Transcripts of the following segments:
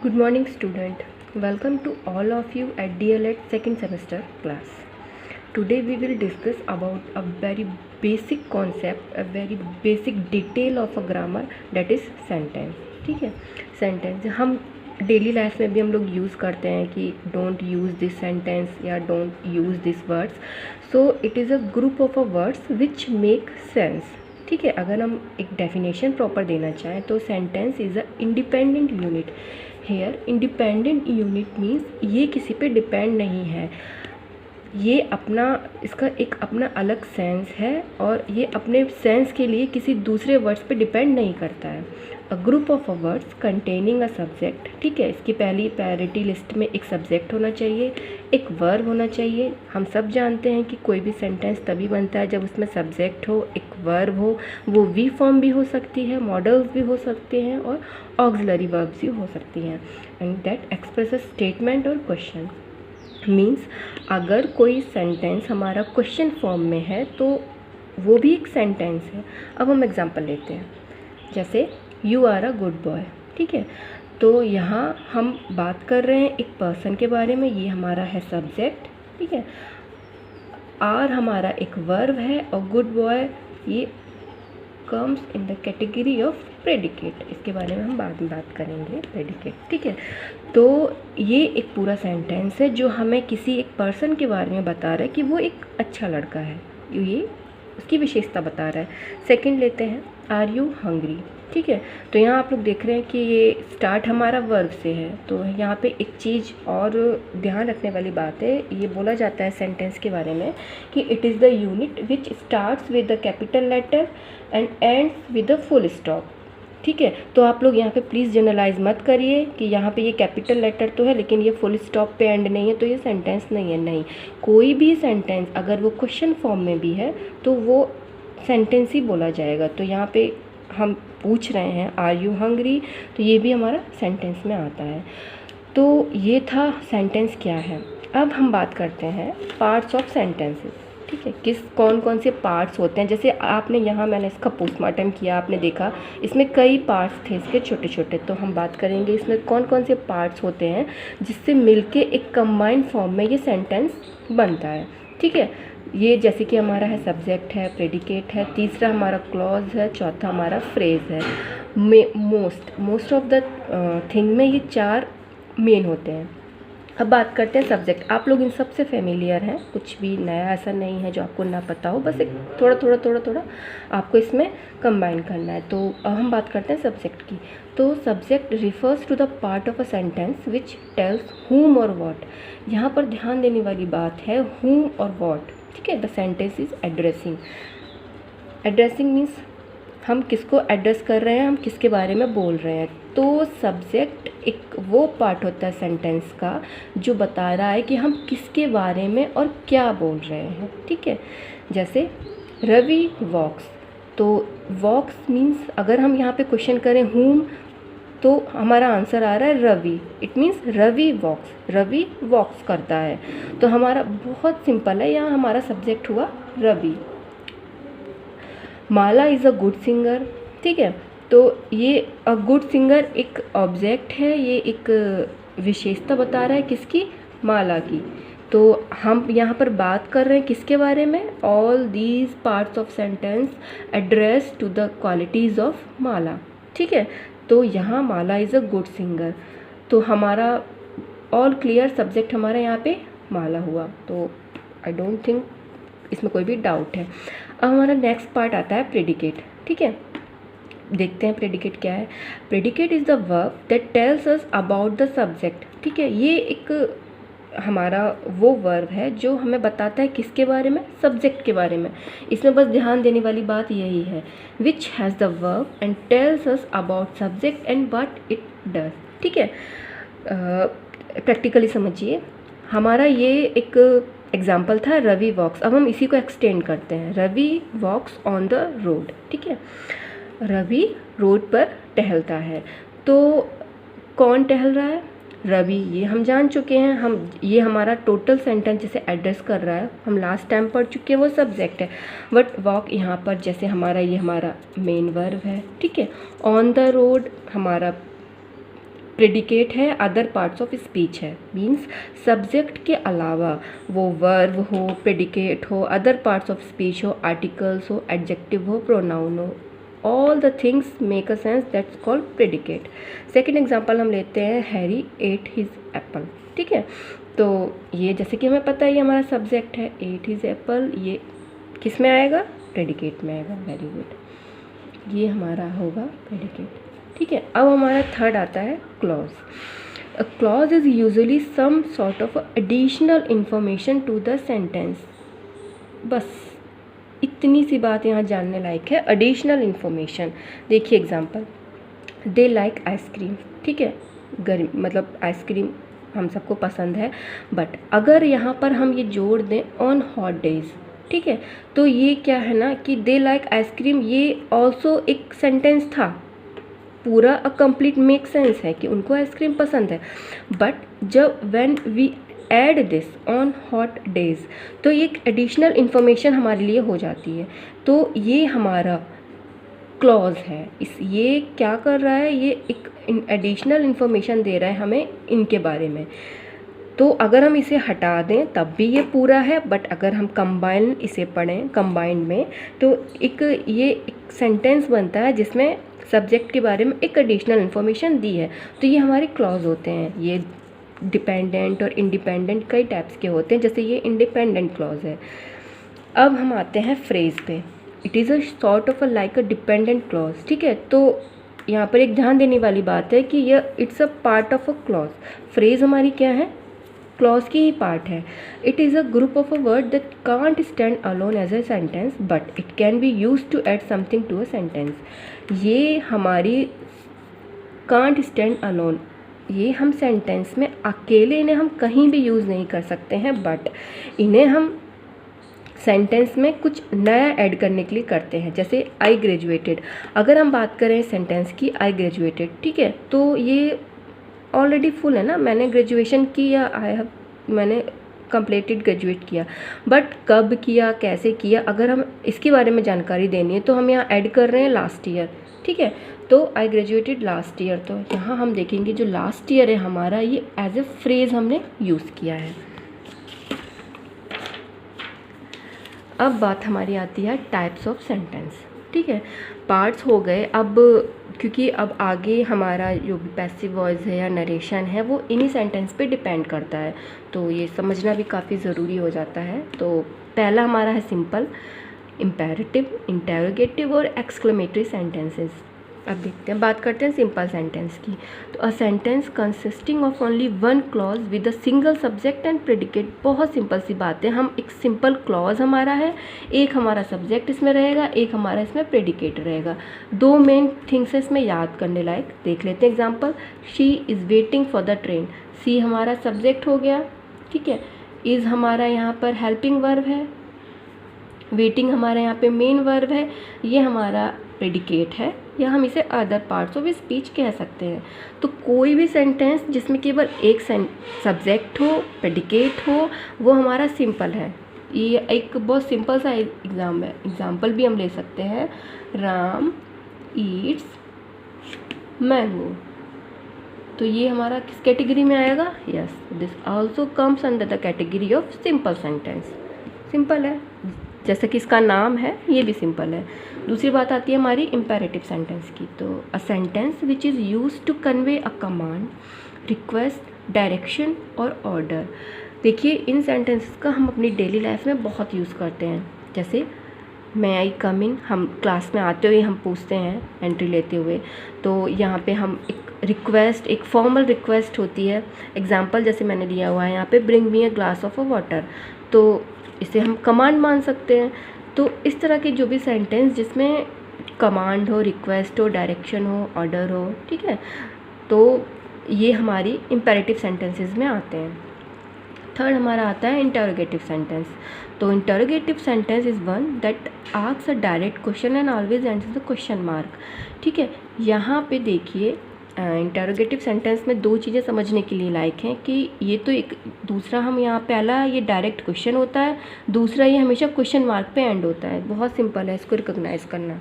Good morning, student. Welcome to all of you at DLED second semester class. Today we will discuss about a very basic concept, a very basic detail of a grammar, that is sentence. ठीक है, sentence हम daily life में भी हम लोग use करते हैं कि डोंट यूज़ दिस सेंटेंस या don't use this words. So it is a group of a words which make sense. ठीक है, अगर हम एक डेफिनेशन प्रॉपर देना चाहें तो sentence is a independent unit. Here independent unit means ये किसी पे डिपेंड नहीं है, ये अपना इसका एक अपना अलग सेंस है और ये अपने सेंस के लिए किसी दूसरे वर्ड्स पे डिपेंड नहीं करता है. अ group of words containing a subject. ठीक है, इसकी पहली प्रायोरिटी लिस्ट में एक सब्जेक्ट होना चाहिए, एक वर्ब होना चाहिए. हम सब जानते हैं कि कोई भी सेंटेंस तभी बनता है जब उसमें सब्जेक्ट हो, एक वर्ब हो. वो वी फॉर्म भी हो सकती है, मॉडल्स भी हो सकते हैं और ऑक्सिलरी वर्ब्स भी हो सकती हैं. एंड दैट एक्सप्रेसेस स्टेटमेंट और क्वेश्चन. मीन्स अगर कोई सेंटेंस हमारा क्वेश्चन फॉर्म में है तो वो भी एक सेंटेंस है. अब हम एग्जांपल लेते हैं, जैसे you are a good boy. ठीक है, तो यहाँ हम बात कर रहे हैं एक पर्सन के बारे में, ये हमारा है सब्जेक्ट. ठीक है, आर हमारा एक वर्ब है और गुड बॉय ये comes in the category of predicate. इसके बारे में हम बाद में बात करेंगे, प्रेडिकेट. ठीक है, तो ये एक पूरा सेंटेंस है जो हमें किसी एक पर्सन के बारे में बता रहा है कि वो एक अच्छा लड़का है, ये उसकी विशेषता बता रहा है. सेकंड लेते हैं, आर यू हंग्री. ठीक है, तो यहाँ आप लोग देख रहे हैं कि ये स्टार्ट हमारा वर्ब से है. तो यहाँ पे एक चीज़ और ध्यान रखने वाली बात है, ये बोला जाता है सेंटेंस के बारे में कि it is the unit which starts with the capital letter and ends with the full stop. ठीक है, तो आप लोग यहाँ पे प्लीज़ जनरलाइज मत करिए कि यहाँ पे ये कैपिटल लेटर तो है लेकिन ये फुल स्टॉप पे एंड नहीं है तो ये सेंटेंस नहीं है. नहीं, कोई भी सेंटेंस अगर वो क्वेश्चन फॉर्म में भी है तो वो सेंटेंस ही बोला जाएगा. तो यहाँ पे हम पूछ रहे हैं आर यू हंग्री, तो ये भी हमारा सेंटेंस में आता है. तो ये था सेंटेंस क्या है. अब हम बात करते हैं पार्ट्स ऑफ सेंटेंसेस. ठीक है, कौन कौन से पार्ट्स होते हैं. जैसे आपने यहाँ मैंने इसका पोस्टमार्टम किया, आपने देखा इसमें कई पार्ट्स थे इसके छोटे छोटे. तो हम बात करेंगे इसमें कौन कौन से पार्ट्स होते हैं जिससे मिलके एक कंबाइंड फॉर्म में ये सेंटेंस बनता है. ठीक है, ये जैसे कि हमारा है सब्जेक्ट है, प्रेडिकेट है, तीसरा हमारा क्लॉज है, चौथा हमारा फ्रेज है. मोस्ट ऑफ द थिंग में ये चार मेन होते हैं. अब बात करते हैं सब्जेक्ट. आप लोग इन सब से फेमिलियर हैं, कुछ भी नया ऐसा नहीं है जो आपको ना पता हो, बस एक थोड़ा आपको इसमें कंबाइन करना है. तो अब हम बात करते हैं सब्जेक्ट की. तो subject refers to the part of a sentence which tells whom और what. यहाँ पर ध्यान देने वाली बात है whom और what. ठीक है, the sentence is addressing. Addressing means हम किसको एड्रेस कर रहे हैं, हम किसके बारे में बोल रहे हैं. तो सब्जेक्ट एक वो पार्ट होता है सेंटेंस का जो बता रहा है कि हम किसके बारे में और क्या बोल रहे हैं. ठीक है, जैसे रवि वॉक्स. तो वॉक्स मीन्स अगर हम यहाँ पे क्वेश्चन करें whom तो हमारा आंसर आ रहा है रवि. इट मीन्स रवि वॉक्स, रवि वॉक्स करता है. तो हमारा बहुत सिंपल है, यहाँ हमारा सब्जेक्ट हुआ रवि. माला इज़ अ गुड सिंगर. ठीक है, तो ये अ गुड सिंगर एक ऑब्जेक्ट है, ये एक विशेषता बता रहा है किसकी, माला की. तो हम यहाँ पर बात कर रहे हैं किसके बारे में, all these parts of sentence address to the qualities of Mala. ठीक है, तो यहाँ Mala is a good singer. तो हमारा ऑल क्लियर, सब्जेक्ट हमारा यहाँ पे माला हुआ. तो आई डोंट थिंक इसमें कोई भी डाउट है. अब हमारा नेक्स्ट पार्ट आता है प्रेडिकेट. ठीक है, देखते हैं प्रेडिकेट क्या है. Predicate is the verb that tells us about the subject. ठीक है, ये एक हमारा वो वर्ब है जो हमें बताता है किसके बारे में, सब्जेक्ट के बारे में. इसमें बस ध्यान देने वाली बात यही है, which has the verb and tells us about subject and what it does. ठीक है, प्रैक्टिकली समझिए. हमारा ये एक एग्जाम्पल था रवि वॉक्स. अब हम इसी को एक्सटेंड करते हैं, Ravi walks on the road. ठीक है, रवि रोड पर टहलता है. तो कौन टहल रहा है, रवि. ये हम जान चुके हैं, हम ये हमारा टोटल सेंटेंस जिसे एड्रेस कर रहा है हम लास्ट टाइम पढ़ चुके हैं, वो सब्जेक्ट है. बट वॉक यहाँ पर जैसे हमारा ये हमारा मेन वर्ब है. ठीक है, ऑन द रोड हमारा प्रेडिकेट है, अदर पार्ट्स ऑफ स्पीच है, मीन्स सब्जेक्ट के अलावा वो वर्ब हो, प्रेडिकेट हो, अदर पार्ट्स ऑफ स्पीच हो, आर्टिकल्स हो, एडजेक्टिव हो, प्रोनाउन हो, all the things make a sense, that's called predicate. Second example हम लेते हैं, हैरी एट हिज एप्पल। ठीक है, तो ये जैसे कि हमें पता है ये हमारा सब्जेक्ट है, एट हिज एप्पल, ये किस में आएगा, प्रेडिकेट में आएगा। वेरी गुड, ये हमारा होगा प्रेडिकेट। ठीक है, अब हमारा थर्ड आता है clause. A clause is usually some sort of additional information to the sentence. बस इतनी सी बात यहाँ जानने लायक है, एडिशनल इंफॉर्मेशन। देखिए एग्जांपल, दे लाइक आइसक्रीम। ठीक है, गर्मी मतलब आइसक्रीम हम सबको पसंद है, बट अगर यहाँ पर हम ये जोड़ दें ऑन हॉट डेज, ठीक है, तो ये क्या है ना कि दे लाइक आइसक्रीम, ये ऑल्सो एक सेंटेंस था, पूरा अ कंप्लीट मेक सेंस है कि उनको आइसक्रीम पसंद है, बट जब when we add this on hot days, तो ये एक एडिशनल इन्फॉर्मेशन हमारे लिए हो जाती है। तो ये हमारा क्लॉज है, ये क्या कर रहा है, ये एक एडिशनल इन्फॉर्मेशन दे रहा है हमें इनके बारे में। तो अगर हम इसे हटा दें तब भी ये पूरा है, बट अगर हम कंबाइन इसे पढ़ें कंबाइंड में, तो ये एक सेंटेंस बनता है जिसमें सब्जेक्ट के बारे में एक एडिशनल इन्फॉर्मेशन दी है। तो ये हमारे क्लॉज होते हैं। ये डिपेंडेंट और इंडिपेंडेंट कई टाइप्स के होते हैं, जैसे ये इंडिपेंडेंट क्लॉज है। अब हम आते हैं फ्रेज पे। It is a sort of a like a dependent clause. ठीक है, तो यहाँ पर एक ध्यान देने वाली बात है कि यह it's a part of a clause. Phrase हमारी क्या है, क्लॉज की ही पार्ट है। It is a group of a word that can't stand alone as a sentence, but it can be use to add something to a sentence. ये हमारी can't stand alone, ये हम सेंटेंस में अकेले इन्हें हम कहीं भी यूज़ नहीं कर सकते हैं, बट इन्हें हम सेंटेंस में कुछ नया ऐड करने के लिए करते हैं। जैसे आई ग्रेजुएटेड, अगर हम बात करें सेंटेंस की, आई ग्रेजुएटेड, ठीक है, तो ये ऑलरेडी फुल है ना, मैंने ग्रेजुएशन की या मैंने कंप्लीटेड ग्रेजुएट किया, बट कब किया, कैसे किया, अगर हम इसके बारे में जानकारी देनी है तो हम यहाँ ऐड कर रहे हैं लास्ट ईयर। ठीक है, तो आई ग्रेजुएटेड लास्ट ईयर, तो यहाँ हम देखेंगे जो लास्ट ईयर है हमारा, ये एज ए फ्रेज हमने यूज़ किया है। अब बात हमारी आती है टाइप्स ऑफ सेंटेंस। ठीक है, पार्ट्स हो गए। अब क्योंकि अब आगे हमारा जो भी पैसिव वॉइस है या नरेशन है वो इन्हीं सेंटेंस पे डिपेंड करता है, तो ये समझना भी काफ़ी ज़रूरी हो जाता है। तो पहला हमारा है सिंपल, इम्पेरेटिव, इंटेरोगेटिव और एक्सक्लेमेटरी सेंटेंसेस। अब देखते हैं, बात करते हैं सिंपल सेंटेंस की। तो a sentence consisting of only one clause with a single subject and predicate. बहुत सिंपल सी बात है, हम एक सिंपल क्लॉज हमारा है, एक हमारा सब्जेक्ट इसमें रहेगा, एक हमारा इसमें प्रेडिकेट रहेगा। दो मेन थिंग्स है इसमें याद करने लायक, देख लेते हैं example. She is waiting for the train, see हमारा सब्जेक्ट हो गया, ठीक है, इज़ हमारा यहाँ पर हेल्पिंग वर्ब है, वेटिंग हमारा यहाँ पे मेन वर्ब है, ये हमारा प्रेडिकेट है, या हम इसे अदर पार्ट्स ऑफ स्पीच कह सकते हैं। तो कोई भी सेंटेंस जिसमें केवल एक सब्जेक्ट हो, प्रेडिकेट हो, वो हमारा सिंपल है। ये एक बहुत सिंपल सा एग्जाम्पल भी हम ले सकते हैं, राम ईट्स मैंगो, तो ये हमारा किस कैटेगरी में आएगा, yes, this also comes under the category of simple sentence. Simple है, जैसे कि इसका नाम है, ये भी सिंपल है। दूसरी बात आती है हमारी इम्पेरेटिव सेंटेंस की। तो a sentence which is use to convey a command, request, direction और ऑर्डर। देखिए इन सेंटेंसेस का हम अपनी डेली लाइफ में बहुत यूज़ करते हैं। जैसे मैं आई कम इन, हम क्लास में आते हुए हम पूछते हैं एंट्री लेते हुए, तो यहाँ पे हम एक रिक्वेस्ट, एक फॉर्मल रिक्वेस्ट होती है। एग्जाम्पल जैसे मैंने दिया हुआ है यहाँ पे, bring me a glass of a water, तो इसे हम कमांड मान सकते हैं। तो इस तरह के जो भी सेंटेंस जिसमें कमांड हो, रिक्वेस्ट हो, डायरेक्शन हो, ऑर्डर हो, ठीक है, तो ये हमारी इम्पेरेटिव सेंटेंसेस में आते हैं। थर्ड हमारा आता है इंटरोगेटिव सेंटेंस। तो interrogative sentence is one that asks a direct question and always answers the question mark. ठीक है, यहाँ पे देखिए इंटरोगेटिव सेंटेंस में दो चीज़ें समझने के लिए लायक हैं कि ये तो एक दूसरा, हम यहाँ पहला ये डायरेक्ट क्वेश्चन होता है, दूसरा ये हमेशा क्वेश्चन मार्क पे एंड होता है। बहुत सिंपल है इसको रिकॉग्नाइज करना।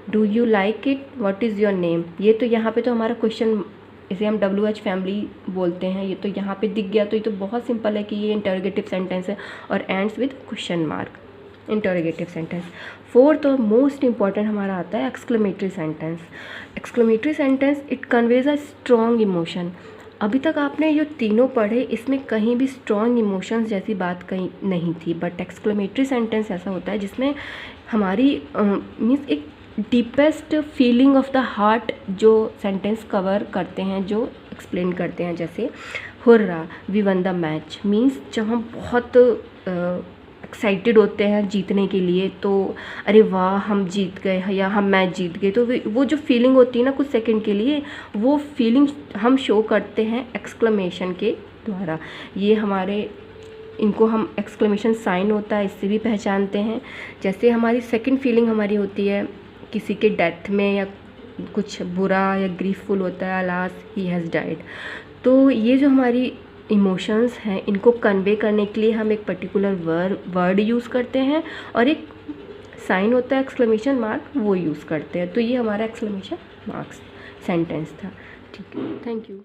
Do you like it, what is your name, ये तो यहाँ पे तो हमारा क्वेश्चन इसे हम WH फैमिली बोलते हैं। ये तो यहाँ पे दिख गया तो ये तो बहुत सिंपल है कि ये इंटरोगेटिव सेंटेंस है और ends with question mark, interrogative sentence. Fourth और मोस्ट इंपॉर्टेंट हमारा आता है exclamatory sentence. Exclamatory sentence it conveys a strong emotion. अभी तक आपने जो तीनों पढ़े इसमें कहीं भी स्ट्रॉन्ग इमोशंस जैसी बात कहीं नहीं थी, बट एक्सक्लेमेटरी सेंटेंस ऐसा होता है जिसमें हमारी मीन्स एक deepest feeling of the heart जो सेंटेंस कवर करते हैं, जो एक्सप्लेन करते हैं। जैसे hurrah we won the match, means जब हम बहुत एक्साइटेड होते हैं जीतने के लिए, तो अरे वाह हम जीत गए या हम मैच जीत गए, तो वो जो फीलिंग होती है ना कुछ सेकंड के लिए, वो फीलिंग हम शो करते हैं एक्सक्लेमेशन के द्वारा। ये हमारे इनको हम एक्सक्लेमेशन साइन होता है इससे भी पहचानते हैं। जैसे हमारी सेकंड फीलिंग हमारी होती है किसी के डेथ में या कुछ बुरा या ग्रीफुल होता है, अलास ही हैज़ डाइड, तो ये जो हमारी इमोशंस हैं इनको कन्वे करने के लिए हम एक पर्टिकुलर वर्ड यूज़ करते हैं और एक साइन होता है एक्सक्लेमेशन मार्क, वो यूज़ करते हैं। तो ये हमारा एक्सक्लेमेशन मार्क्स सेंटेंस था। ठीक है, थैंक यू।